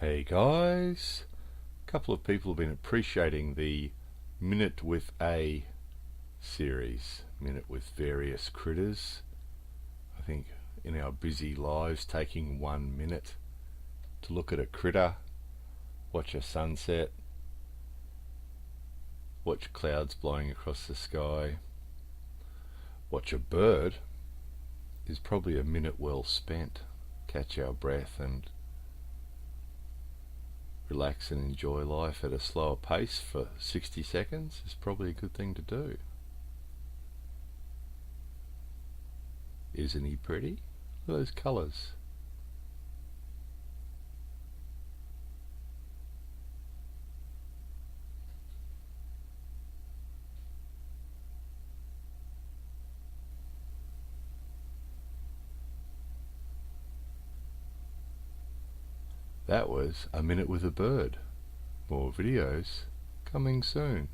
Hey guys, a couple of people have been appreciating the Minute with a series, Minute with various critters. I think in our busy lives, taking 1 minute to look at a critter, watch a sunset, watch clouds blowing across the sky, watch a bird is probably a minute well spent. Catch our breath and relax and enjoy life at a slower pace for 60 seconds is probably a good thing to do. Isn't he pretty? Look at those colours. That was A Minute with a Bird. More videos coming soon.